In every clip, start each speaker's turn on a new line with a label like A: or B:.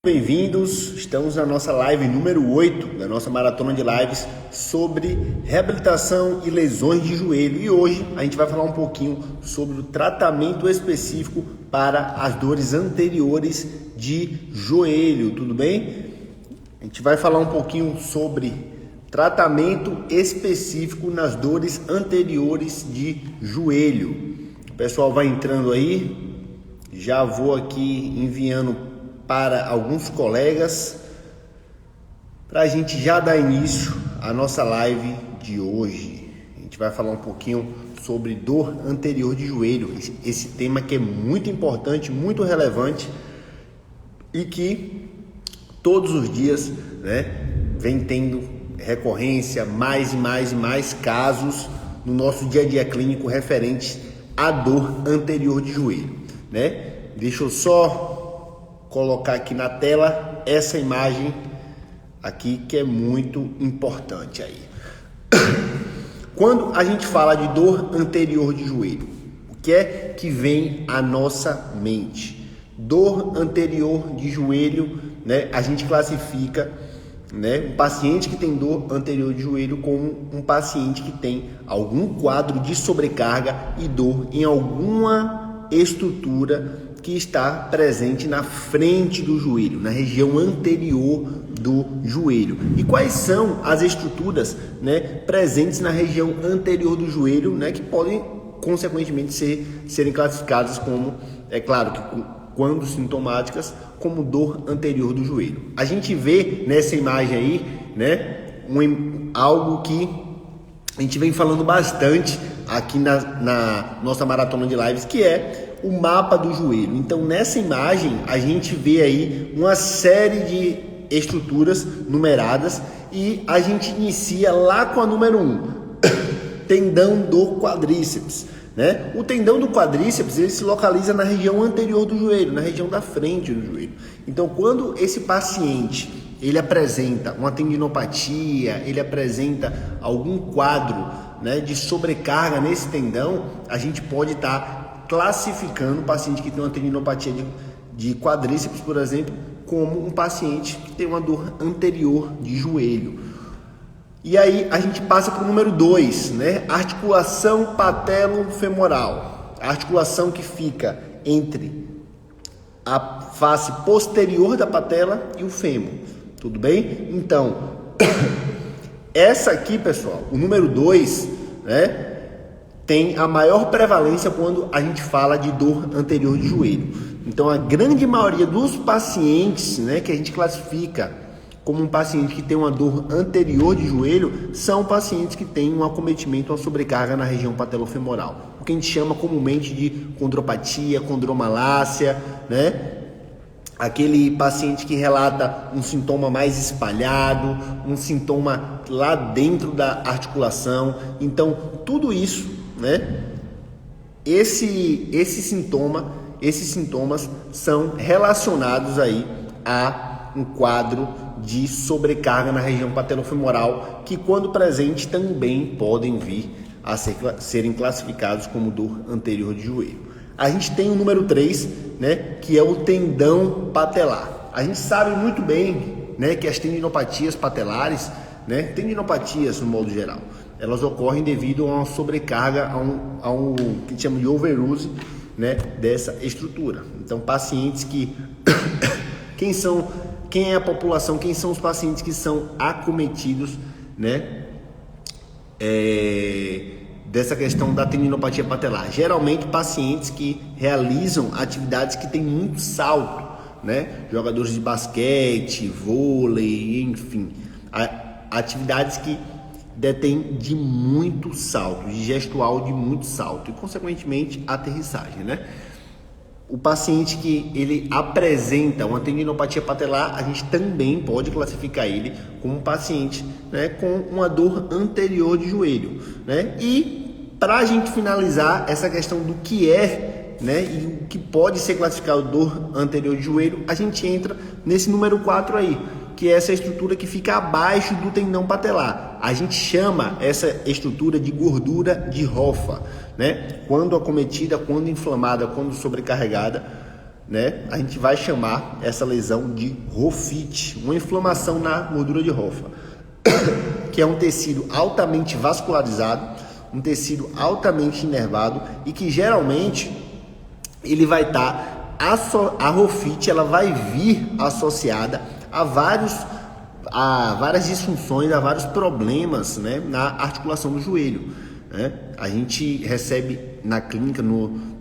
A: Bem-vindos, estamos na nossa live número 8 da nossa maratona de lives sobre reabilitação e lesões de joelho. E hoje a gente vai falar um pouquinho sobre o tratamento específico para as dores anteriores de joelho, tudo bem? A gente vai falar um pouquinho sobre tratamento específico nas dores anteriores de joelho. O pessoal vai entrando aí, já vou aqui enviando para alguns colegas, para a gente já dar início à nossa live de hoje. A gente vai falar um pouquinho sobre dor anterior de joelho, esse tema que é muito importante, muito relevante e que todos os dias, vem tendo recorrência, mais e mais casos no nosso dia a dia clínico referentes à dor anterior de joelho, Deixa eu só colocar aqui na tela essa imagem aqui que é muito importante aí. Quando a gente fala de dor anterior de joelho, o que é que vem à nossa mente? Dor anterior de joelho, a gente classifica, um paciente que tem dor anterior de joelho como um paciente que tem algum quadro de sobrecarga e dor em alguma estrutura que está presente na frente do joelho, na região anterior do joelho. E quais são as estruturas, presentes na região anterior do joelho, que podem, consequentemente, serem classificadas como, é claro que quando sintomáticas, como dor anterior do joelho. A gente vê nessa imagem aí, algo que a gente vem falando bastante aqui na nossa maratona de lives, que é o mapa do joelho. Então, nessa imagem, a gente vê aí uma série de estruturas numeradas e a gente inicia lá com a número 1, tendão do quadríceps. O tendão do quadríceps, ele se localiza na região anterior do joelho, na região da frente do joelho. Então, quando esse paciente ele apresenta uma tendinopatia, ele apresenta algum quadro, de sobrecarga nesse tendão, a gente pode estar classificando o paciente que tem uma tendinopatia de quadríceps, por exemplo, como um paciente que tem uma dor anterior de joelho. E aí a gente passa para o número 2, articulação patelo-femoral. A articulação que fica entre a face posterior da patela e o fêmur. Tudo bem? Então, essa aqui, pessoal, o número 2, tem a maior prevalência quando a gente fala de dor anterior de joelho. Então, a grande maioria dos pacientes, que a gente classifica como um paciente que tem uma dor anterior de joelho, são pacientes que têm um acometimento, uma sobrecarga na região patelofemoral, o que a gente chama comumente de condropatia, condromalácia, Aquele paciente que relata um sintoma mais espalhado, um sintoma lá dentro da articulação. Então, tudo isso, esses sintomas são relacionados aí a um quadro de sobrecarga na região patelofemoral, que quando presente também podem vir a serem classificados como dor anterior de joelho. A gente tem o número 3, que é o tendão patelar. A gente sabe muito bem, que as tendinopatias patelares, tendinopatias no modo geral, elas ocorrem devido a uma sobrecarga, a um que a gente chama de overuse, dessa estrutura. Então, pacientes que... Quem é a população? Quem são os pacientes que são acometidos, dessa questão da tendinopatia patelar? Geralmente pacientes que realizam atividades que têm muito salto, jogadores de basquete, vôlei, enfim, atividades que detêm de muito salto, de gestual de muito salto e consequentemente aterrissagem, O paciente que ele apresenta uma tendinopatia patelar, a gente também pode classificar ele como um paciente, com uma dor anterior de joelho, E para a gente finalizar essa questão do que é, e o que pode ser classificado dor anterior de joelho, a gente entra nesse número 4 aí, que é essa estrutura que fica abaixo do tendão patelar. A gente chama essa estrutura de gordura de Hoffa, Quando acometida, quando inflamada, quando sobrecarregada, né, a gente vai chamar essa lesão de Hofite, uma inflamação na gordura de Hoffa, que é um tecido altamente vascularizado, um tecido altamente inervado e que geralmente ele vai estar, a Hofite, ela vai vir associada a várias disfunções, a vários problemas, né, na articulação do joelho, né? A gente recebe na clínica, no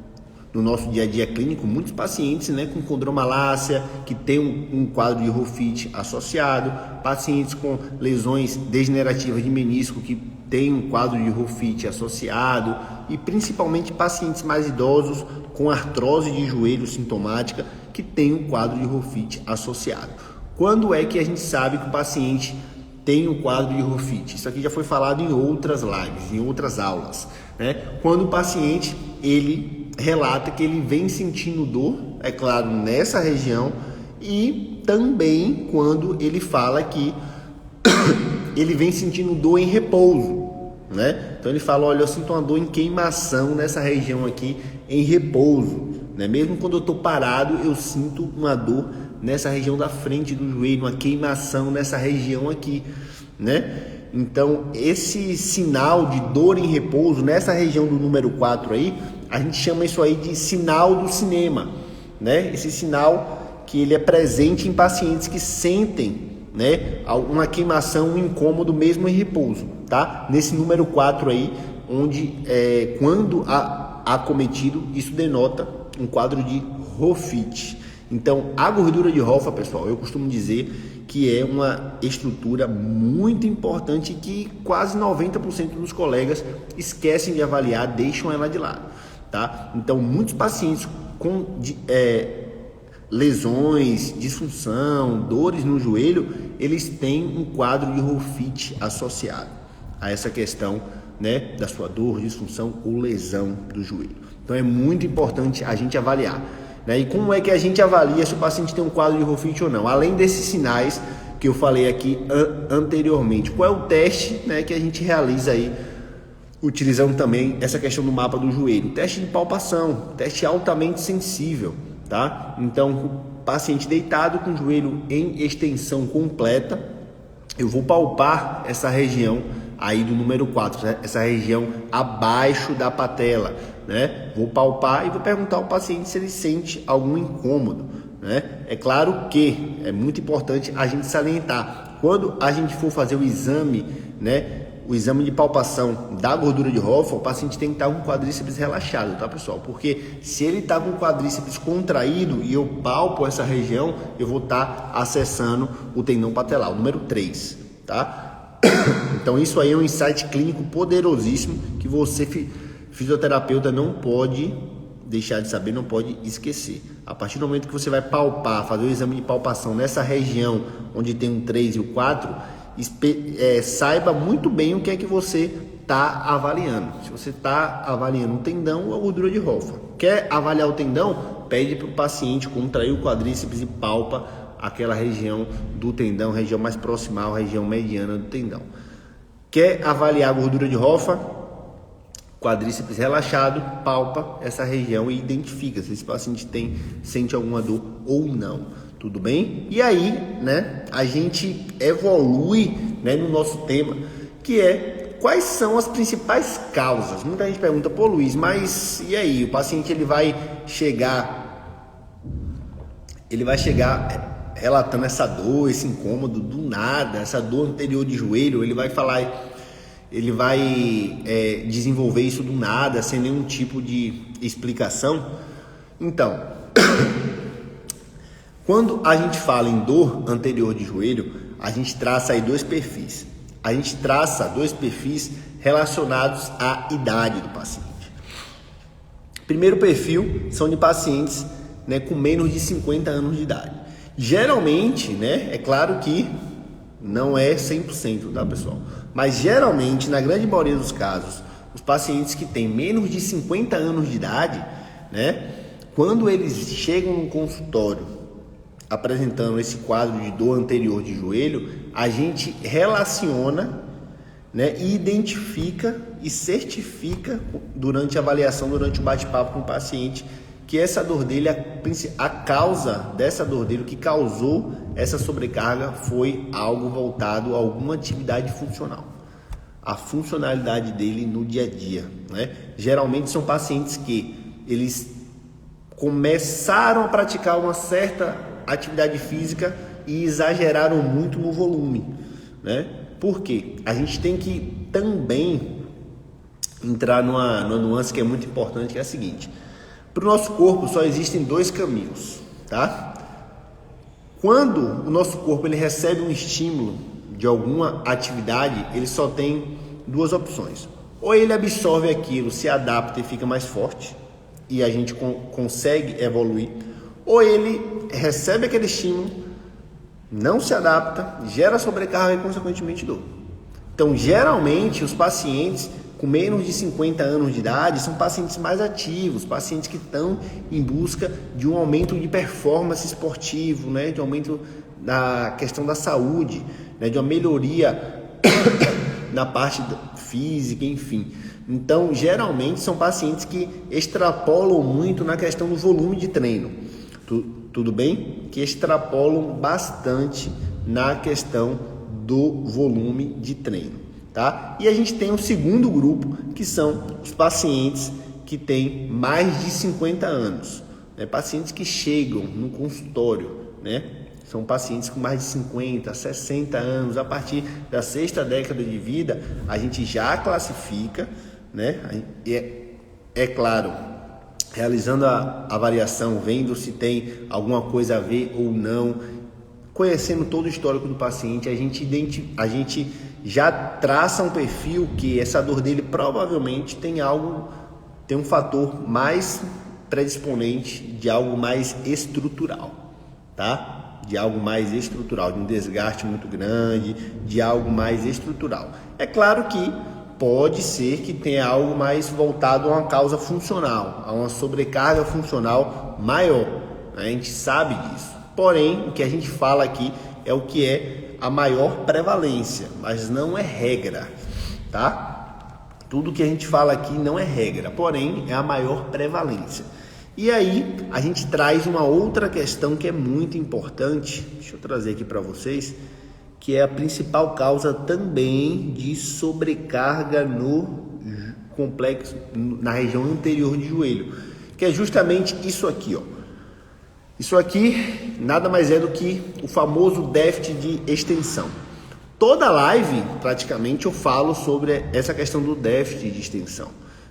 A: nosso dia a dia clínico, muitos pacientes, né, com condromalácia, que tem um quadro de Hofite associado, pacientes com lesões degenerativas de menisco, que tem um quadro de Hofite associado, e principalmente pacientes mais idosos com artrose de joelho sintomática, que tem um quadro de Hofite associado. Quando é que a gente sabe que o paciente tem um quadro de Hofite? Isso aqui já foi falado em outras lives, em outras aulas, né? Quando o paciente, ele relata que ele vem sentindo dor, é claro, nessa região, e também quando ele fala que ele vem sentindo dor em repouso, né? Então ele fala, olha, eu sinto uma dor em queimação nessa região aqui em repouso, né? Mesmo quando eu estou parado, eu sinto uma dor nessa região da frente do joelho, uma queimação nessa região aqui, né? Então esse sinal de dor em repouso nessa região do número 4 aí, a gente chama isso aí de sinal do cinema, né? Esse sinal que ele é presente em pacientes que sentem, né, uma queimação, um incômodo mesmo em repouso, tá? Nesse número 4 aí, onde quando acometido, isso denota um quadro de Hofite. Então, a gordura de Hoffa, pessoal, eu costumo dizer que é uma estrutura muito importante que quase 90% dos colegas esquecem de avaliar, deixam ela de lado, tá? Então, muitos pacientes com lesões, disfunção, dores no joelho, eles têm um quadro de Hofite associado a essa questão, né, da sua dor, disfunção ou lesão do joelho. Então, é muito importante a gente avaliar. E como é que a gente avalia se o paciente tem um quadro de Hofite ou não? Além desses sinais que eu falei aqui anteriormente, qual é o teste, né, que a gente realiza aí, utilizando também essa questão do mapa do joelho? Teste de palpação, teste altamente sensível, tá? Então, o paciente deitado com o joelho em extensão completa, eu vou palpar essa região aí do número 4, essa região abaixo da patela, né? Vou palpar e vou perguntar ao paciente se ele sente algum incômodo, né? É claro que é muito importante a gente salientar, quando a gente for fazer o exame, né, o exame de palpação da gordura de Hoffa, o paciente tem que estar com o quadríceps relaxado, tá, pessoal? Porque se ele está com o quadríceps contraído e eu palpo essa região, eu vou estar acessando o tendão patelar, o número 3, tá? Então isso aí é um insight clínico poderosíssimo que você, fisioterapeuta, não pode deixar de saber, não pode esquecer. A partir do momento que você vai palpar, fazer o exame de palpação nessa região onde tem o 3 e o 4, saiba muito bem o que é que você está avaliando. Se você está avaliando um tendão ou a gordura de Hoffa, quer avaliar o tendão, pede para o paciente contrair o quadríceps e palpa aquela região do tendão, região mais proximal, região mediana do tendão. Quer avaliar a gordura de Hoffa, quadríceps relaxado, palpa essa região e identifica se esse paciente sente alguma dor ou não. Tudo bem? E aí, né, a gente evolui, né, no nosso tema, que é quais são as principais causas. Muita gente pergunta, pô, Luiz, mas e aí? O paciente ele vai chegar relatando essa dor, esse incômodo do nada, essa dor anterior de joelho, ele vai desenvolver isso do nada, sem nenhum tipo de explicação. Então, quando a gente fala em dor anterior de joelho, a gente traça aí dois perfis. A gente traça dois perfis relacionados à idade do paciente. Primeiro perfil são de pacientes, né, com menos de 50 anos de idade. Geralmente, né, é claro que não é 100%, tá, pessoal? Mas geralmente, na grande maioria dos casos, os pacientes que têm menos de 50 anos de idade, né, quando eles chegam no consultório apresentando esse quadro de dor anterior de joelho, a gente relaciona, né, e identifica e certifica durante a avaliação, durante o bate-papo com o paciente, que essa dor dele, a causa dessa dor dele, o que causou essa sobrecarga foi algo voltado a alguma atividade funcional, a funcionalidade dele no dia a dia, né? Geralmente são pacientes que eles começaram a praticar uma certa atividade física e exageraram muito no volume, né? Por quê? A gente tem que também entrar numa nuance que é muito importante, que é a seguinte: para o nosso corpo só existem dois caminhos, tá? Quando o nosso corpo ele recebe um estímulo de alguma atividade, ele só tem duas opções: ou ele absorve aquilo, se adapta e fica mais forte, e a gente consegue evoluir, ou ele recebe aquele estímulo, não se adapta, gera sobrecarga e consequentemente dor. Então, geralmente, os pacientes com menos de 50 anos de idade são pacientes mais ativos, pacientes que estão em busca de um aumento de performance esportivo, né? De aumento da questão da saúde, né? De uma melhoria na parte física, enfim. Então, geralmente, são pacientes que extrapolam muito na questão do volume de treino. Tudo bem? Que extrapolam bastante na questão do volume de treino, tá? E a gente tem um segundo grupo, que são os pacientes que têm mais de 50 anos, né? Pacientes que chegam no consultório, né? São pacientes com mais de 50, 60 anos. A partir da sexta década de vida, a gente já classifica, né? É claro, realizando a avaliação, vendo se tem alguma coisa a ver ou não, conhecendo todo o histórico do paciente, a gente já traça um perfil que essa dor dele provavelmente tem um fator mais predisponente de algo mais estrutural, tá? De algo mais estrutural, de um desgaste muito grande, de algo mais estrutural. É claro que pode ser que tenha algo mais voltado a uma causa funcional, a uma sobrecarga funcional maior, né? A gente sabe disso. Porém, o que a gente fala aqui é o que é a maior prevalência, mas não é regra, tá? Tudo que a gente fala aqui não é regra, porém é a maior prevalência. E aí a gente traz uma outra questão que é muito importante, deixa eu trazer aqui para vocês, que é a principal causa também de sobrecarga no complexo, na região anterior de joelho, que é justamente isso aqui, ó. Isso aqui nada mais é do que o famoso déficit de extensão. Toda live, praticamente, eu falo sobre essa questão do déficit de extensão,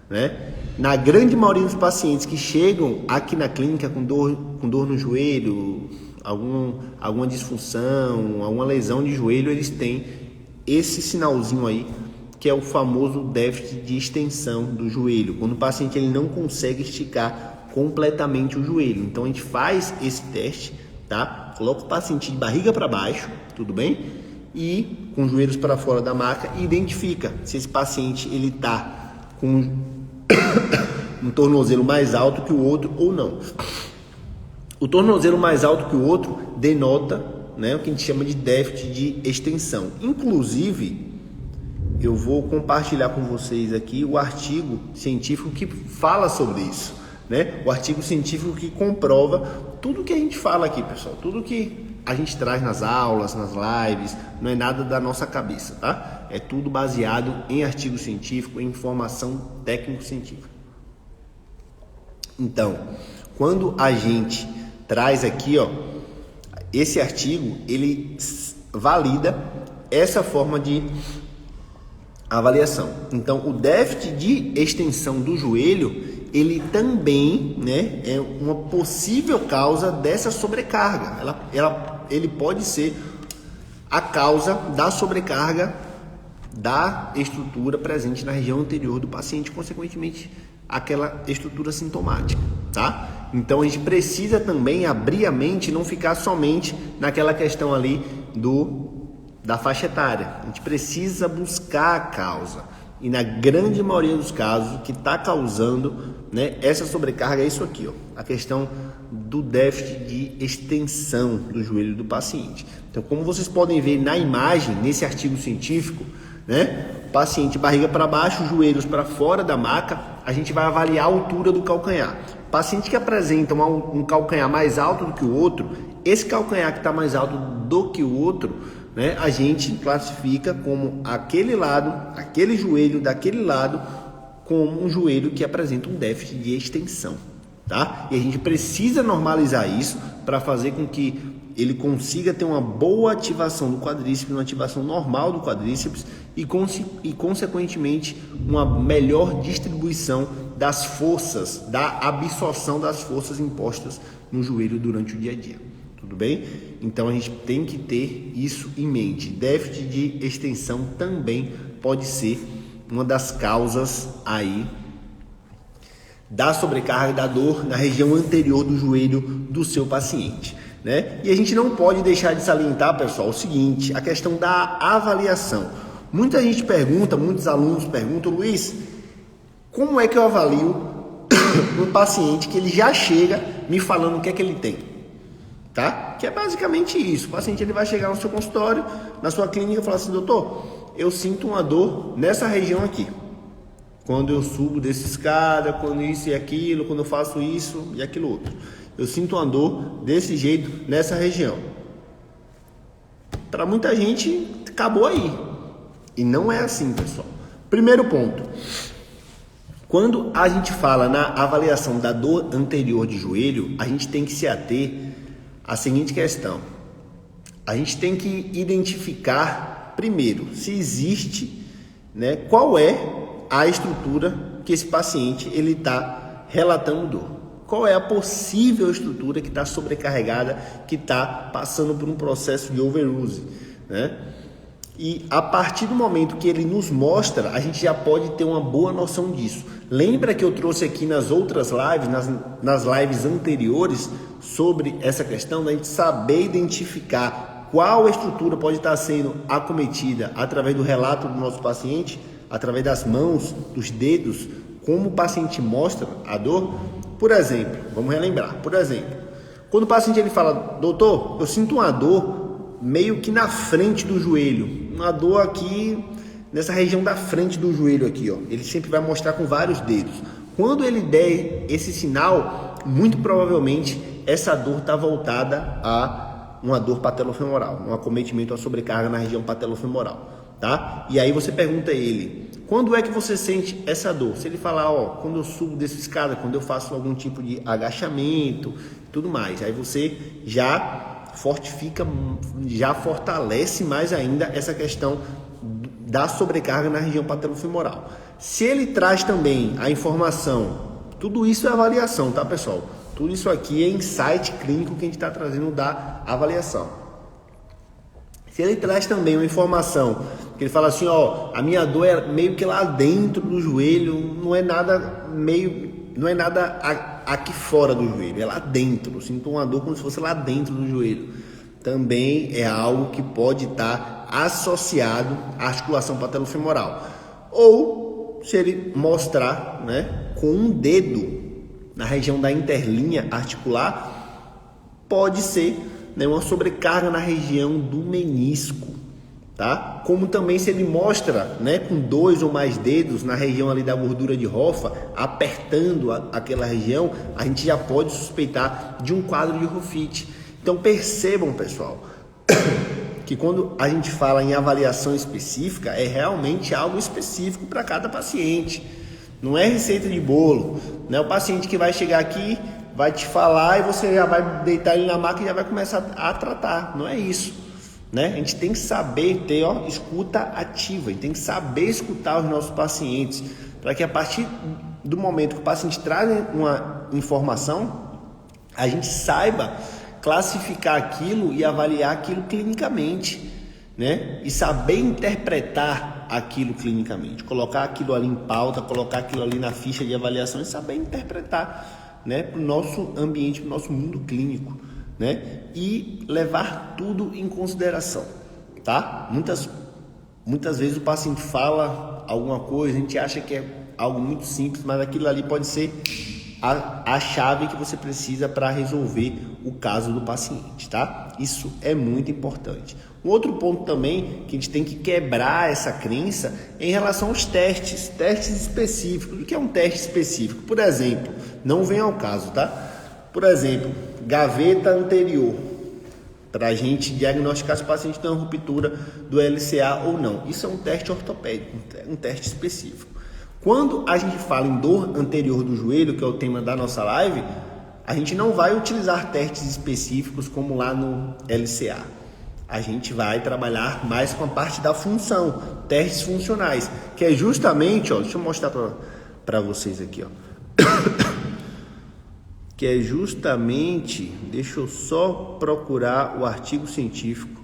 A: né? Na grande maioria dos pacientes que chegam aqui na clínica com dor no joelho, alguma disfunção, alguma lesão de joelho, eles têm esse sinalzinho aí, que é o famoso déficit de extensão do joelho, quando o paciente ele não consegue esticar completamente o joelho. Então a gente faz esse teste, tá? Coloca o paciente de barriga para baixo, tudo bem? E com os joelhos para fora da maca e identifica se esse paciente ele tá com um tornozelo mais alto que o outro ou não. O tornozelo mais alto que o outro denota, né, o que a gente chama de déficit de extensão. Inclusive, eu vou compartilhar com vocês aqui o artigo científico que fala sobre isso, né? O artigo científico que comprova tudo que a gente fala aqui, pessoal. Tudo que a gente traz nas aulas, nas lives, não é nada da nossa cabeça, tá? É tudo baseado em artigo científico, em informação técnico-científica. Então, quando a gente traz aqui, ó, esse artigo, ele valida essa forma de avaliação. Então, o déficit de extensão do joelho, ele também, né, é uma possível causa dessa sobrecarga. Ele pode ser a causa da sobrecarga da estrutura presente na região anterior do paciente, consequentemente, aquela estrutura sintomática, tá? Então, a gente precisa também abrir a mente e não ficar somente naquela questão ali da faixa etária. A gente precisa buscar a causa. E na grande maioria dos casos, o que está causando, né, essa sobrecarga é isso aqui, ó, a questão do déficit de extensão do joelho do paciente. Então, como vocês podem ver na imagem, nesse artigo científico, né, paciente barriga para baixo, joelhos para fora da maca, a gente vai avaliar a altura do calcanhar. Paciente que apresenta um calcanhar mais alto do que o outro, esse calcanhar que está mais alto do que o outro, né, a gente classifica como aquele lado, aquele joelho daquele lado, como um joelho que apresenta um déficit de extensão, tá? E a gente precisa normalizar isso para fazer com que ele consiga ter uma boa ativação do quadríceps, uma ativação normal do quadríceps e consequentemente, uma melhor distribuição das forças, da absorção das forças impostas no joelho durante o dia a dia. Tudo bem? Então a gente tem que ter isso em mente. Déficit de extensão também pode ser uma das causas aí da sobrecarga e da dor na região anterior do joelho do seu paciente, né? E a gente não pode deixar de salientar, pessoal, o seguinte, a questão da avaliação. Muita gente pergunta, muitos alunos perguntam, Luiz, como é que eu avalio um paciente que ele já chega me falando o que é que ele tem? Tá? Que é basicamente isso. O paciente ele vai chegar no seu consultório, na sua clínica e falar assim, doutor, eu sinto uma dor nessa região aqui. Quando eu subo dessa escada, quando isso e aquilo, quando eu faço isso e aquilo outro. Eu sinto uma dor desse jeito nessa região. Para muita gente, acabou aí. E não é assim, pessoal. Primeiro ponto. Quando a gente fala na avaliação da dor anterior de joelho, a gente tem que se ater à seguinte questão. A gente tem que identificar, primeiro, se existe, né, qual é a estrutura que esse paciente ele está relatando dor. Qual é a possível estrutura que está sobrecarregada, que está passando por um processo de overuse, né? E a partir do momento que ele nos mostra, a gente já pode ter uma boa noção disso. Lembra que eu trouxe aqui nas outras lives, nas lives anteriores, sobre essa questão da gente saber identificar qual estrutura pode estar sendo acometida através do relato do nosso paciente, através das mãos, dos dedos, como o paciente mostra a dor? Por exemplo, vamos relembrar, por exemplo, quando o paciente ele fala, doutor, eu sinto uma dor meio que na frente do joelho, uma dor aqui nessa região da frente do joelho aqui, ó. Ele sempre vai mostrar com vários dedos. Quando ele der esse sinal, muito provavelmente essa dor está voltada a uma dor patelofemoral, um acometimento, uma sobrecarga na região patelofemoral, tá? E aí você pergunta a ele, quando é que você sente essa dor? Se ele falar, ó, quando eu subo dessa escada, quando eu faço algum tipo de agachamento, tudo mais, aí você já fortifica, já fortalece mais ainda essa questão da sobrecarga na região patelofemoral. Se ele traz também a informação, tudo isso é avaliação, tá, pessoal? Tudo isso aqui é insight clínico que a gente está trazendo da avaliação. Se ele traz também uma informação, que ele fala assim, ó, a minha dor é meio que lá dentro do joelho, não é nada aqui fora do joelho, é lá dentro. Eu sinto uma dor como se fosse lá dentro do joelho. Também é algo que pode estar associado à articulação patelofemoral. Ou se ele mostrar, né, com um dedo na região da interlinha articular, pode ser, né, uma sobrecarga na região do menisco, tá? Como também se ele mostra, né, com 2 ou mais dedos na região ali da gordura de Hoffa, apertando aquela região, a gente já pode suspeitar de um quadro de Hofite. Então percebam, pessoal, que quando a gente fala em avaliação específica, é realmente algo específico para cada paciente. Não é receita de bolo, não é o paciente que vai chegar aqui, vai te falar e você já vai deitar ele na maca e já vai começar a tratar. Não é isso, né? A gente tem que saber ter, ó, escuta ativa, a gente tem que saber escutar os nossos pacientes, para que a partir do momento que o paciente traz uma informação, a gente saiba classificar aquilo e avaliar aquilo clinicamente, né? E saber interpretar aquilo clinicamente, colocar aquilo ali em pauta, colocar aquilo ali na ficha de avaliação e saber interpretar, né, para o nosso ambiente, para o nosso mundo clínico, né? E levar tudo em consideração, tá? Muitas vezes o paciente fala alguma coisa, a gente acha que é algo muito simples, mas aquilo ali pode ser a chave que você precisa para resolver o caso do paciente, tá? Isso é muito importante. Um outro ponto também que a gente tem que quebrar essa crença em relação aos testes específicos. O que é um teste específico? Por exemplo, não vem ao caso, tá? Por exemplo, gaveta anterior, para a gente diagnosticar se o paciente tem uma ruptura do LCA ou não. Isso é um teste ortopédico, um teste específico. Quando a gente fala em dor anterior do joelho, que é o tema da nossa live, a gente não vai utilizar testes específicos como lá no LCA. A gente vai trabalhar mais com a parte da função, testes funcionais, que é justamente, ó, deixa eu mostrar para vocês aqui, ó. Que é justamente, deixa eu só procurar o artigo científico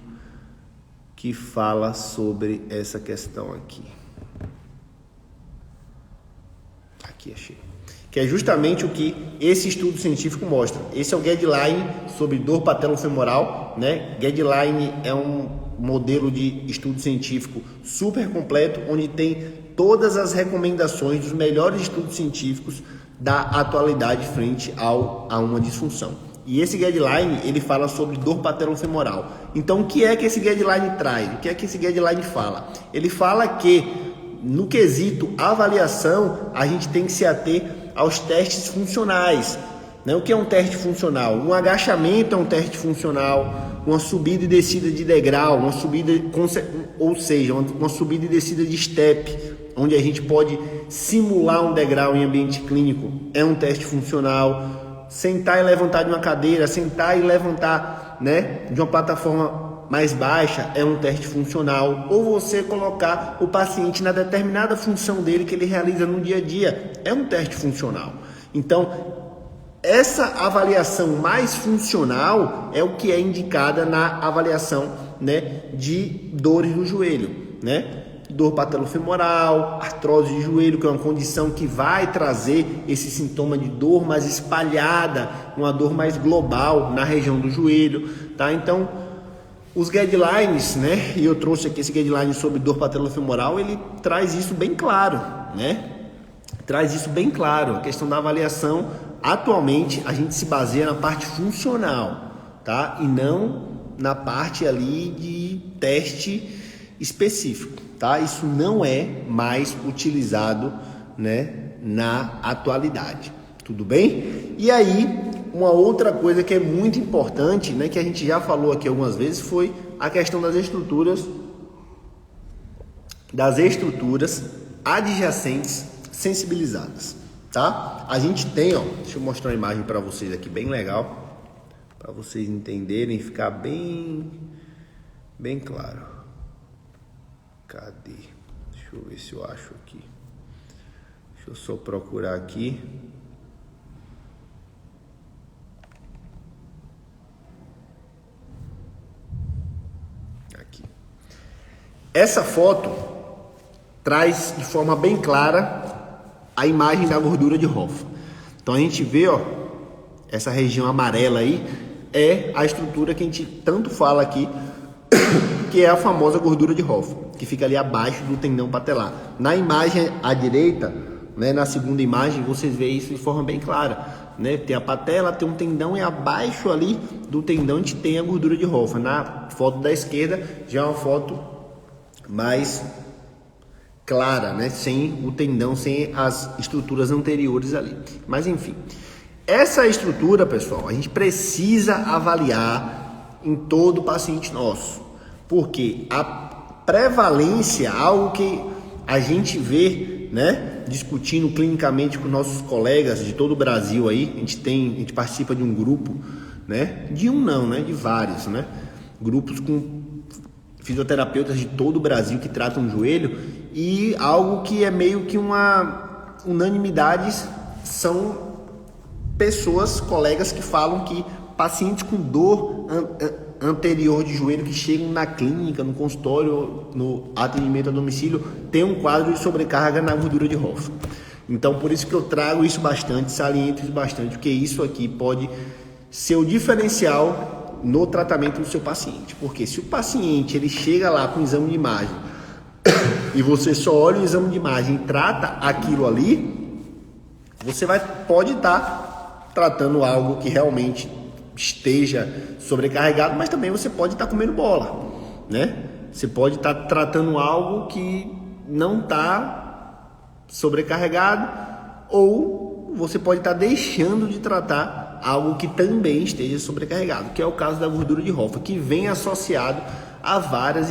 A: que fala sobre essa questão aqui. Aqui, achei. Que é justamente o que esse estudo científico mostra. Esse é o Guideline sobre dor patelofemoral, né? Guideline é um modelo de estudo científico super completo, onde tem todas as recomendações dos melhores estudos científicos da atualidade frente a uma disfunção. E esse guideline, ele fala sobre dor patelofemoral. Então, o que é que esse guideline traz? O que é que esse guideline fala? Ele fala que, no quesito avaliação, a gente tem que se ater aos testes funcionais. Né? O que é um teste funcional? Um agachamento é um teste funcional, uma subida e descida de degrau, uma subida e descida de step, onde a gente pode simular um degrau em ambiente clínico, é um teste funcional. Sentar e levantar de uma cadeira, sentar e levantar, né, de uma plataforma mais baixa, é um teste funcional. Ou você colocar o paciente na determinada função dele que ele realiza no dia a dia, é um teste funcional. Então, essa avaliação mais funcional é o que é indicada na avaliação, né, de dores no joelho, né? Dor patelofemoral, artrose de joelho, que é uma condição que vai trazer esse sintoma de dor mais espalhada, uma dor mais global na região do joelho, tá? Então, os guidelines, né? E eu trouxe aqui esse guideline sobre dor patelofemoral, ele traz isso bem claro, né? Traz isso bem claro. A questão da avaliação, atualmente, a gente se baseia na parte funcional, tá? E não na parte ali de teste específico. Tá? Isso não é mais utilizado, né, na atualidade. Tudo bem? E aí, uma outra coisa que é muito importante, né, que a gente já falou aqui algumas vezes, foi a questão das estruturas adjacentes sensibilizadas. Tá? A gente tem, ó, deixa eu mostrar uma imagem para vocês aqui bem legal, para vocês entenderem, ficar bem claro. Cadê? Deixa eu ver se eu acho aqui. Deixa eu só procurar aqui. Aqui. Essa foto traz de forma bem clara a imagem da gordura de Hoffa. Então a gente vê, ó, essa região amarela aí é a estrutura que a gente tanto fala aqui, que é a famosa gordura de Hoffa, que fica ali abaixo do tendão patelar. Na imagem à direita, né, na segunda imagem, vocês veem isso de forma bem clara, né? Tem a patela, tem um tendão e abaixo ali do tendão a gente tem a gordura de Hoffa. Na foto da esquerda já é uma foto mais clara, né? Sem o tendão, sem as estruturas anteriores ali. Mas enfim, essa estrutura, pessoal, a gente precisa avaliar em todo paciente nosso, porque a prevalência, algo que a gente vê, né, discutindo clinicamente com nossos colegas de todo o Brasil aí, a gente participa de um grupo, né, de vários, né, grupos com fisioterapeutas de todo o Brasil que tratam o joelho, e algo que é meio que uma unanimidade são pessoas, colegas que falam que pacientes com dor anterior de joelho que chegam na clínica, no consultório, no atendimento a domicílio, tem um quadro de sobrecarga na gordura de Hoffa. Então, por isso que eu trago isso bastante, saliento isso bastante, porque isso aqui pode ser o diferencial no tratamento do seu paciente. Porque se o paciente ele chega lá com um exame de imagem e você só olha o exame de imagem e trata aquilo ali, Você pode estar tratando algo que realmente esteja sobrecarregado, mas também você pode estar comendo bola, né? Você pode estar tratando algo que não está sobrecarregado, ou você pode estar deixando de tratar algo que também esteja sobrecarregado, que é o caso da gordura de Hoffa, que vem associado a várias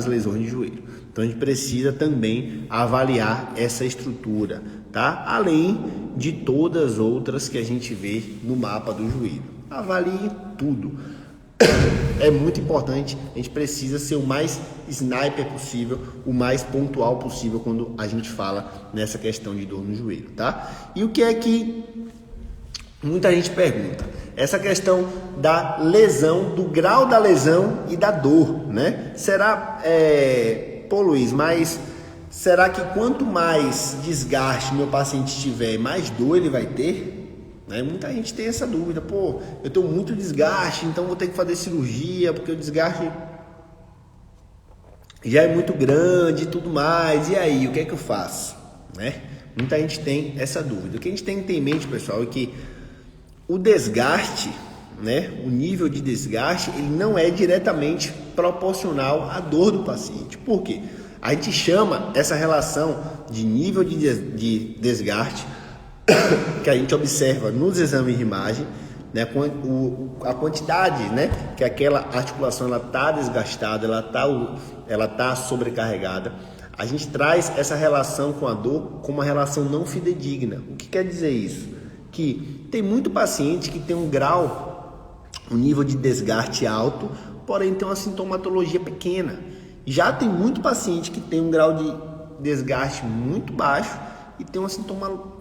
A: lesões de joelho. Então a gente precisa também avaliar essa estrutura, tá? Além de todas as outras que a gente vê no mapa do joelho. Avalie tudo. É muito importante, a gente precisa ser o mais sniper possível, o mais pontual possível quando a gente fala nessa questão de dor no joelho, tá? E o que é que muita gente pergunta? Essa questão da lesão, do grau da lesão e da dor, né? Será, pô Luiz, mas será que quanto mais desgaste meu paciente tiver, mais dor ele vai ter? Muita gente tem essa dúvida, pô, eu tenho muito desgaste, então vou ter que fazer cirurgia, porque o desgaste já é muito grande e tudo mais, e aí, o que é que eu faço? Muita gente tem essa dúvida. O que a gente tem que ter em mente, pessoal, é que o desgaste, o nível de desgaste, ele não é diretamente proporcional à dor do paciente. Por quê? A gente chama essa relação de nível de desgaste que a gente observa nos exames de imagem, a quantidade, que aquela articulação ela está desgastada, ela tá sobrecarregada. A gente traz essa relação com a dor como uma relação não fidedigna. O que quer dizer isso? Que tem muito paciente que tem um nível de desgaste alto, porém tem uma sintomatologia pequena. Já tem muito paciente que tem um grau de desgaste muito baixo e tem uma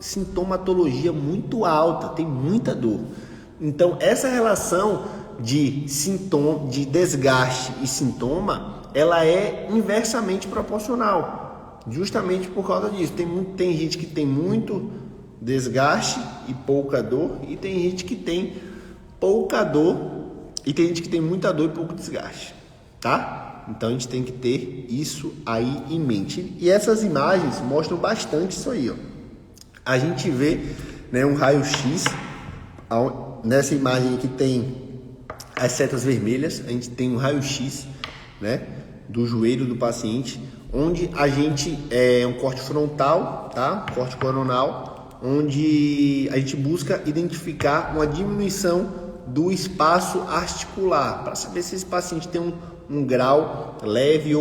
A: sintomatologia muito alta, tem muita dor. Então, essa relação de desgaste e sintoma, ela é inversamente proporcional, justamente por causa disso. Tem gente que tem muito desgaste e pouca dor, e tem gente que tem pouca dor, e tem gente que tem muita dor e pouco desgaste, tá? Então a gente tem que ter isso aí em mente. E essas imagens mostram bastante isso aí, ó. A gente vê, um raio-x, nessa imagem aqui tem as setas vermelhas, a gente tem um raio-x, do joelho do paciente, onde a gente um corte frontal, tá? Corte coronal, onde a gente busca identificar uma diminuição do espaço articular, para saber se esse paciente tem um grau leve,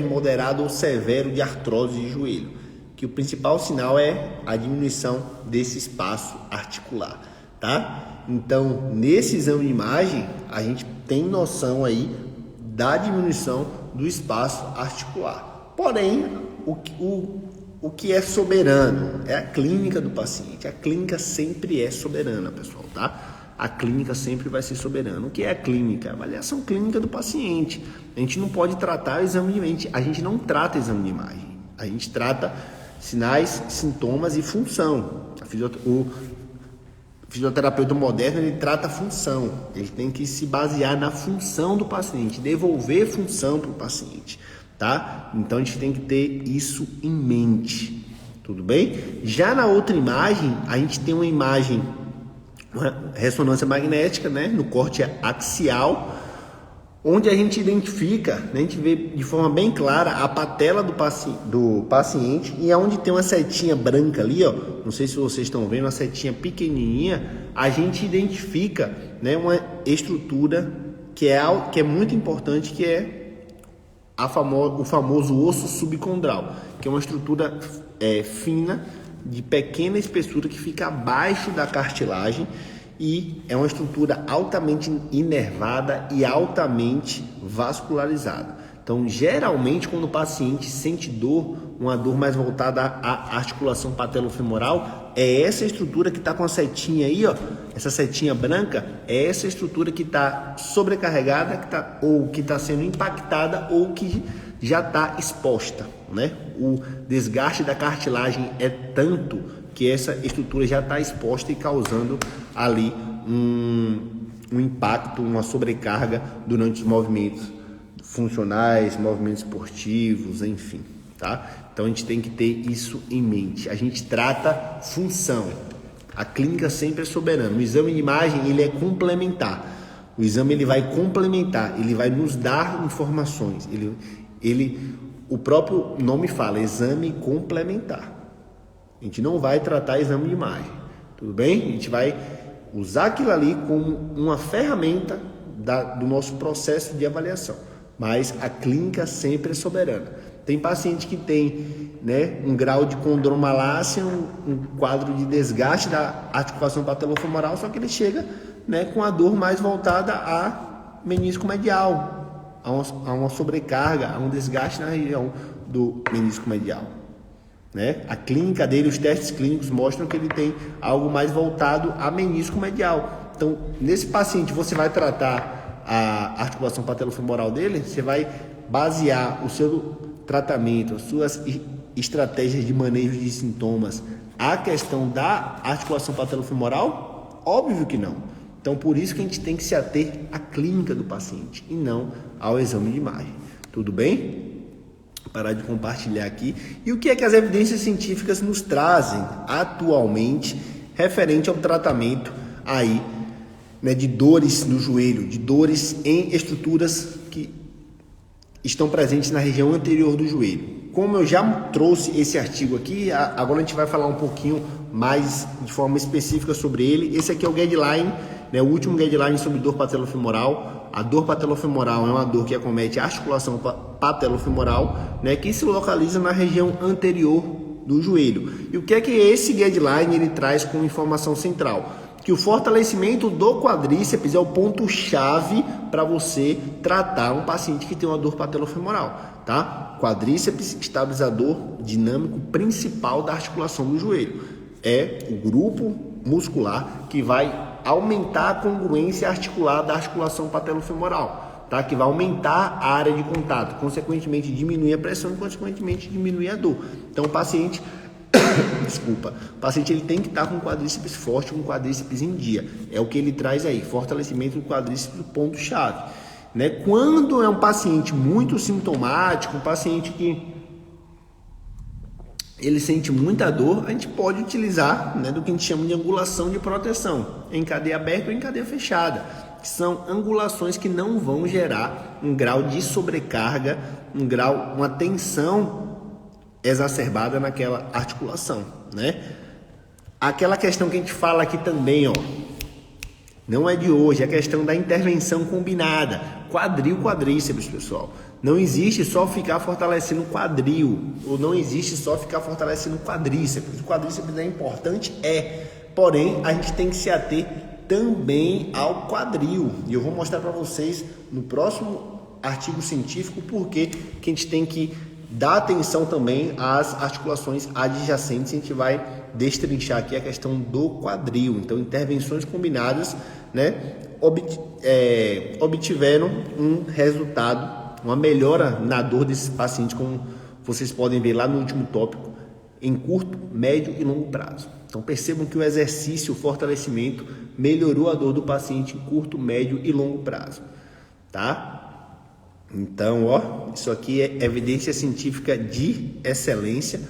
A: moderado ou severo de artrose de joelho, que o principal sinal é a diminuição desse espaço articular, tá? Então, nesse exame de imagem, a gente tem noção aí da diminuição do espaço articular. Porém, o que é soberano é a clínica do paciente. A clínica sempre é soberana, pessoal, tá? A clínica sempre vai ser soberana. O que é a clínica? A avaliação clínica do paciente. A gente não pode tratar o exame de imagem. A gente não trata exame de imagem. A gente trata sinais, sintomas e função. O fisioterapeuta moderno, ele trata a função. Ele tem que se basear na função do paciente, devolver função para o paciente, tá? Então a gente tem que ter isso em mente. Tudo bem? Já na outra imagem, a gente tem uma imagem, uma ressonância magnética, no corte axial, onde a gente identifica, a gente vê de forma bem clara a patela do paciente, e aonde tem uma setinha branca ali, ó, não sei se vocês estão vendo, uma setinha pequenininha, a gente identifica, uma estrutura que é muito importante, que é o famoso osso subcondral, que é uma estrutura fina, de pequena espessura, que fica abaixo da cartilagem, e é uma estrutura altamente inervada e altamente vascularizada. Então, geralmente, quando o paciente sente dor, uma dor mais voltada à articulação patelofemoral, é essa estrutura que está com a setinha aí, ó, essa setinha branca, é essa estrutura que está sobrecarregada, ou que está sendo impactada, ou que já está exposta, O desgaste da cartilagem é tanto que essa estrutura já está exposta e causando ali um impacto, uma sobrecarga durante os movimentos funcionais, movimentos esportivos, enfim, tá? Então a gente tem que ter isso em mente. A gente trata função. A clínica sempre é soberana. O exame de imagem, ele é complementar. O exame, ele vai complementar, ele vai nos dar informações. O próprio nome fala, exame complementar. A gente não vai tratar exame de imagem, tudo bem? A gente vai usar aquilo ali como uma ferramenta do nosso processo de avaliação. Mas a clínica sempre é soberana. Tem paciente que tem, né, um grau de condromalácia, um quadro de desgaste da articulação patelofemoral, só que ele chega, né, com a dor mais voltada a menisco medial, a uma sobrecarga, a um desgaste na região do menisco medial. Né? A clínica dele, os testes clínicos mostram que ele tem algo mais voltado a menisco medial. Então, nesse paciente, você vai tratar a articulação patelofemoral dele, você vai basear o seu tratamento, as suas estratégias de manejo de sintomas, a questão da articulação patelofemoral? Óbvio que não. Então, por isso que a gente tem que se ater à clínica do paciente e não ao exame de imagem. Tudo bem? Parar de compartilhar aqui. E o que é que as evidências científicas nos trazem atualmente referente ao tratamento aí, né, de dores no joelho, de dores em estruturas que estão presentes na região anterior do joelho. Como eu já trouxe esse artigo aqui, agora a gente vai falar um pouquinho mais de forma específica sobre ele. Esse aqui é o guideline, né, o último guideline sobre dor patelofemoral. A dor patelofemoral é uma dor que acomete a articulação patelofemoral, né, que se localiza na região anterior do joelho. E o que é que esse guideline ele traz como informação central? Que o fortalecimento do quadríceps é o ponto-chave para você tratar um paciente que tem uma dor patelofemoral, tá? Quadríceps, estabilizador dinâmico principal da articulação do joelho. É o grupo muscular que vai aumentar a congruência articular da articulação patelofemoral, tá? Que vai aumentar a área de contato, consequentemente diminuir a pressão e consequentemente diminuir a dor. Então o paciente, o paciente ele tem que estar com o quadríceps forte, com o quadríceps em dia. É o que ele traz aí, fortalecimento do quadríceps, do ponto-chave. Né? Quando é um paciente muito sintomático, um paciente que ele sente muita dor, a gente pode utilizar, né, do que a gente chama de angulação de proteção, em cadeia aberta ou em cadeia fechada, que são angulações que não vão gerar um grau de sobrecarga, uma tensão exacerbada naquela articulação, né? Aquela questão que a gente fala aqui também, ó, não é de hoje, é a questão da intervenção combinada, quadríceps, pessoal. Não existe só ficar fortalecendo o quadril, ou não existe só ficar fortalecendo o quadríceps. O quadríceps é importante, porém a gente tem que se ater também ao quadril. E eu vou mostrar para vocês no próximo artigo científico porque que a gente tem que dar atenção também às articulações adjacentes. A gente vai destrinchar aqui a questão do quadril. Então, intervenções combinadas, né, obtiveram um resultado, uma melhora na dor desses pacientes, como vocês podem ver lá no último tópico, em curto, médio e longo prazo. Então percebam que o exercício, o fortalecimento, melhorou a dor do paciente em curto, médio e longo prazo, tá? Então, ó, isso aqui é evidência científica de excelência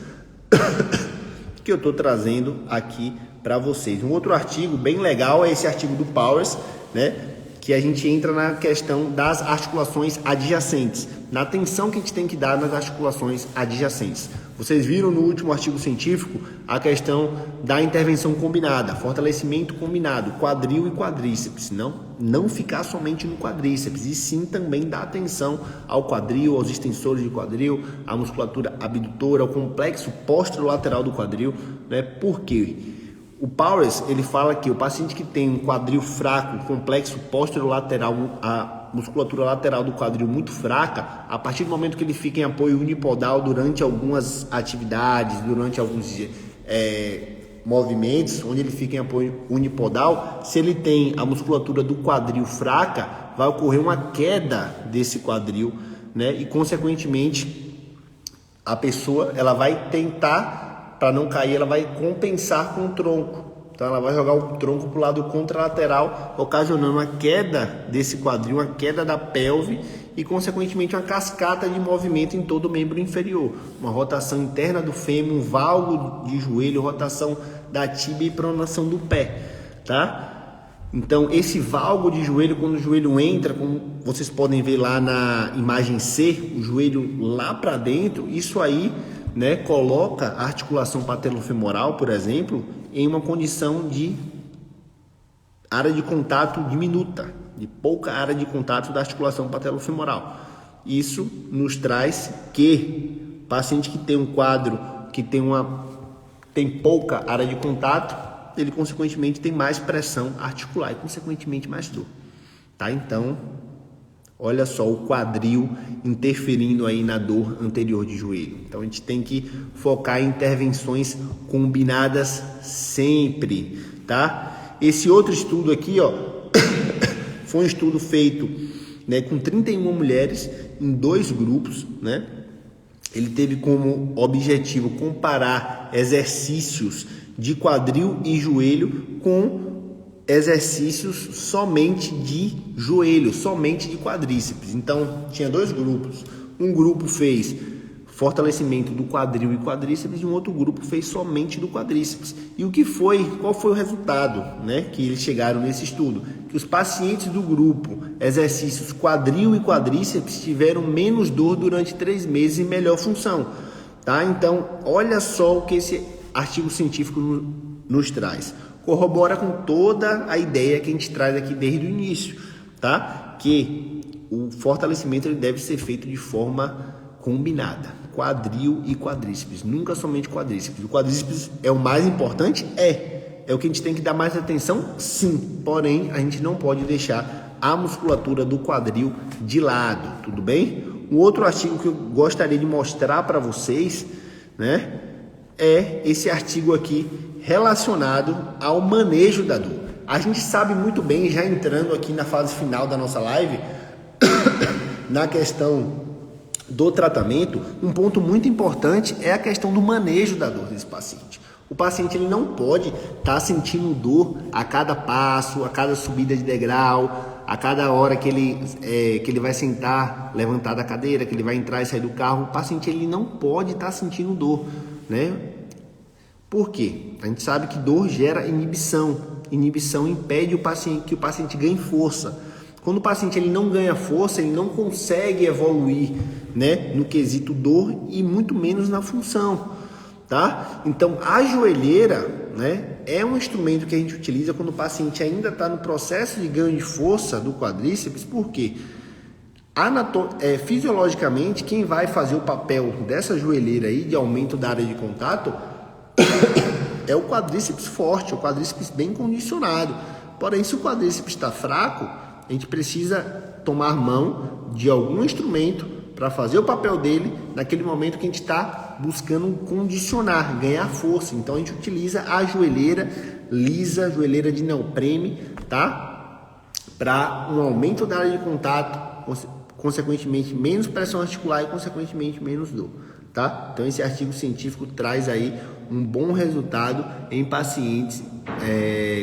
A: que eu estou trazendo aqui para vocês. Um outro artigo bem legal é esse artigo do Powers, né? Que a gente entra na questão das articulações adjacentes, na atenção que a gente tem que dar nas articulações adjacentes. Vocês viram no último artigo científico a questão da intervenção combinada, fortalecimento combinado, quadril e quadríceps. Não ficar somente no quadríceps, e sim também dar atenção ao quadril, aos extensores de quadril, à musculatura abdutora, ao complexo posterolateral do quadril, né? Por quê? O Powers, ele fala que o paciente que tem um quadril fraco, complexo posterolateral, a musculatura lateral do quadril muito fraca, a partir do momento que ele fica em apoio unipodal durante algumas atividades, durante alguns movimentos, onde ele fica em apoio unipodal, se ele tem a musculatura do quadril fraca, vai ocorrer uma queda desse quadril, né? E consequentemente a pessoa ela vai tentar, para não cair, ela vai compensar com o tronco, Então ela vai jogar o tronco para o lado contralateral, ocasionando a queda desse quadril, a queda da pelve e, consequentemente, uma cascata de movimento em todo o membro inferior. Uma rotação interna do fêmur, um valgo de joelho, rotação da tíbia e pronação do pé, tá? Então, esse valgo de joelho, quando o joelho entra, como vocês podem ver lá na imagem C, o joelho lá para dentro, isso aí, né, coloca a articulação patelofemoral, por exemplo, em uma condição de área de contato diminuta, de pouca área de contato da articulação patelofemoral. Isso nos traz que paciente que tem um quadro que tem pouca área de contato, ele consequentemente tem mais pressão articular e consequentemente mais dor, tá? Então, olha só o quadril interferindo aí na dor anterior de joelho. Então a gente tem que focar em intervenções combinadas sempre, tá? Esse outro estudo aqui, ó, foi um estudo feito, né, com 31 mulheres em 2 grupos, né? Ele teve como objetivo comparar exercícios de quadril e joelho com exercícios somente de joelho, somente de quadríceps. Então, tinha 2 grupos. Um grupo fez fortalecimento do quadril e quadríceps e um outro grupo fez somente do quadríceps. E qual foi o resultado, né, que eles chegaram nesse estudo? Que os pacientes do grupo exercícios quadril e quadríceps tiveram menos dor durante 3 meses e melhor função, tá? Então, olha só o que esse artigo científico nos traz. Corrobora com toda a ideia que a gente traz aqui desde o início, tá? Que o fortalecimento ele deve ser feito de forma combinada, quadril e quadríceps, nunca somente quadríceps. O quadríceps é o mais importante? É o que a gente tem que dar mais atenção? Sim, porém a gente não pode deixar a musculatura do quadril de lado, tudo bem? Um outro artigo que eu gostaria de mostrar para vocês, né, é esse artigo aqui relacionado ao manejo da dor. A gente sabe muito bem, já entrando aqui na fase final da nossa live, na questão do tratamento, um ponto muito importante é a questão do manejo da dor desse paciente. O paciente ele não pode estar sentindo dor a cada passo, a cada subida de degrau, a cada hora que ele vai sentar, levantar da cadeira, que ele vai entrar e sair do carro. O paciente ele não pode estar sentindo dor, né? Por quê? A gente sabe que dor gera inibição. Inibição impede que o paciente ganhe força. Quando o paciente ele não ganha força, ele não consegue evoluir, né, no quesito dor e muito menos na função, tá? Então, a joelheira, né, é um instrumento que a gente utiliza quando o paciente ainda está no processo de ganho de força do quadríceps. Por quê? Fisiologicamente, quem vai fazer o papel dessa joelheira aí de aumento da área de contato é o quadríceps forte, o quadríceps bem condicionado. Porém, se o quadríceps está fraco, a gente precisa tomar mão de algum instrumento para fazer o papel dele naquele momento que a gente está buscando condicionar, ganhar força. Então a gente utiliza a joelheira lisa, joelheira de neoprene, tá? Para um aumento da área de contato, consequentemente menos pressão articular e consequentemente menos dor, tá? Então esse artigo científico traz aí um bom resultado em pacientes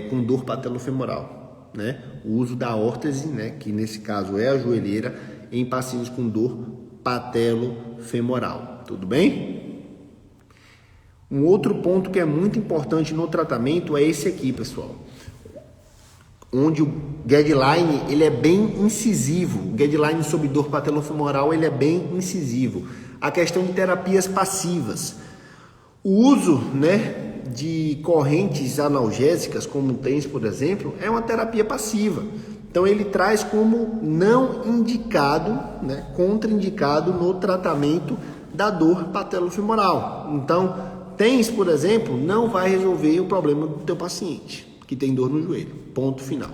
A: com dor patelofemoral, né? O uso da órtese, né, que nesse caso é a joelheira, em pacientes com dor patelofemoral. Tudo bem? Um outro ponto que é muito importante no tratamento é esse aqui, pessoal. Onde o guideline ele é bem incisivo. O guideline sobre dor patelofemoral ele é bem incisivo. A questão de terapias passivas. O uso, né, de correntes analgésicas, como o TENS, por exemplo, é uma terapia passiva. Então, ele traz como não indicado, né, contraindicado no tratamento da dor patelofemoral. Então, TENS, por exemplo, não vai resolver o problema do teu paciente que tem dor no joelho. Ponto final.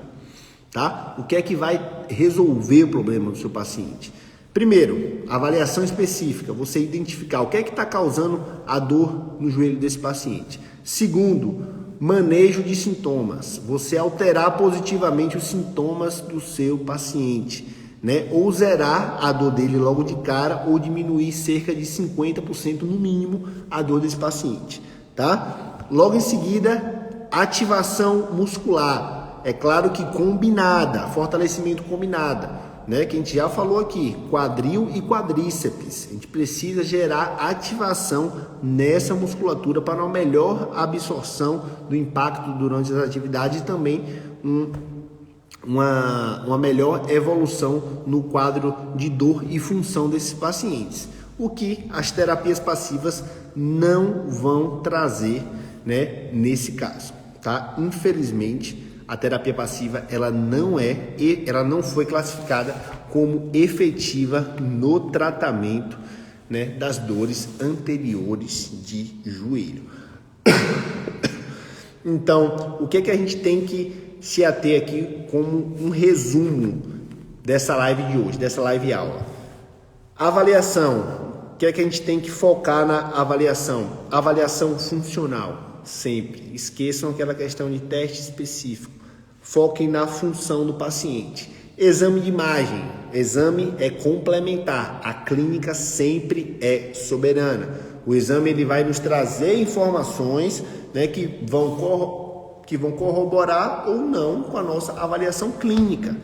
A: Tá? O que é que vai resolver o problema do seu paciente? Primeiro, avaliação específica, você identificar o que é que está causando a dor no joelho desse paciente. Segundo, manejo de sintomas, você alterar positivamente os sintomas do seu paciente, né? Ou zerar a dor dele logo de cara ou diminuir cerca de 50% no mínimo a dor desse paciente, tá? Logo em seguida, ativação muscular, é claro que combinada, fortalecimento combinado, né? Que a gente já falou aqui, quadril e quadríceps. A gente precisa gerar ativação nessa musculatura para uma melhor absorção do impacto durante as atividades e também uma melhor evolução no quadro de dor e função desses pacientes. O que as terapias passivas não vão trazer, né, nesse caso, tá? Infelizmente, a terapia passiva ela não foi classificada como efetiva no tratamento, né, das dores anteriores de joelho. Então, o que a gente tem que se ater aqui como um resumo dessa live de hoje, dessa live aula? Avaliação. O que a gente tem que focar na avaliação? Avaliação funcional, sempre. Esqueçam aquela questão de teste específico. Foquem na função do paciente. Exame de imagem. Exame é complementar. A clínica sempre é soberana. O exame ele vai nos trazer informações, né, que vão corroborar ou não com a nossa avaliação clínica,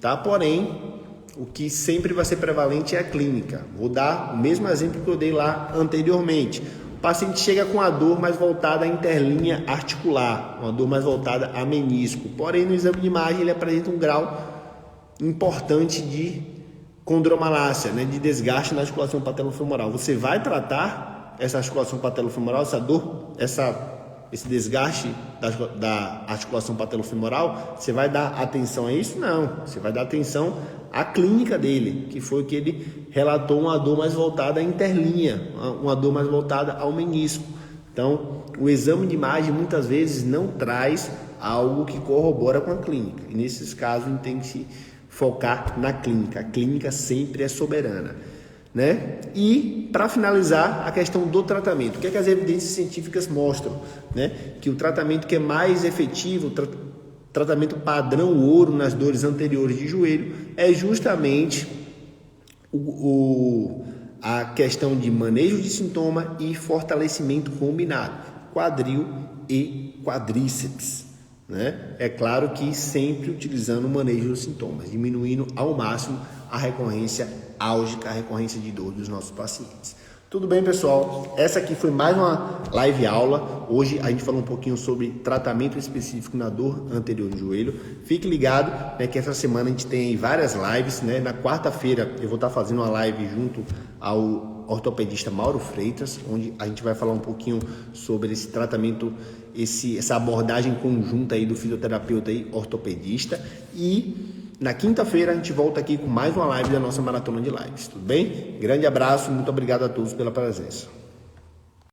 A: tá? Porém, o que sempre vai ser prevalente é a clínica. Vou dar o mesmo exemplo que eu dei lá anteriormente. O paciente chega com a dor mais voltada à interlinha articular, uma dor mais voltada a menisco. Porém, no exame de imagem, ele apresenta um grau importante de condromalácia, né, de desgaste na articulação patelofemoral. Você vai tratar essa articulação patelofemoral, essa dor, esse desgaste da articulação patelofemoral? Você vai dar atenção a isso? Não. Você vai dar atenção à clínica dele, que foi o que ele relatou, uma dor mais voltada à interlinha, uma dor mais voltada ao menisco. Então, o exame de imagem muitas vezes não traz algo que corrobora com a clínica. E nesses casos, a gente tem que se focar na clínica. A clínica sempre é soberana, né? E para finalizar, a questão do tratamento. O que as evidências científicas mostram, né? Que o tratamento que é mais efetivo, tratamento padrão ouro nas dores anteriores de joelho, é justamente a questão de manejo de sintoma e fortalecimento combinado, quadril e quadríceps, né? É claro que sempre utilizando o manejo dos sintomas, diminuindo ao máximo a recorrência álgica, a recorrência de dor dos nossos pacientes. Tudo bem, pessoal? Essa aqui foi mais uma live aula. Hoje a gente falou um pouquinho sobre tratamento específico na dor anterior do joelho. Fique ligado, né, que essa semana a gente tem várias lives, né? Na quarta-feira eu vou estar fazendo uma live junto ao ortopedista Mauro Freitas, onde a gente vai falar um pouquinho sobre esse tratamento, essa abordagem conjunta aí do fisioterapeuta e ortopedista. E na quinta-feira a gente volta aqui com mais uma live da nossa maratona de lives, tudo bem? Grande abraço, muito obrigado a todos pela presença.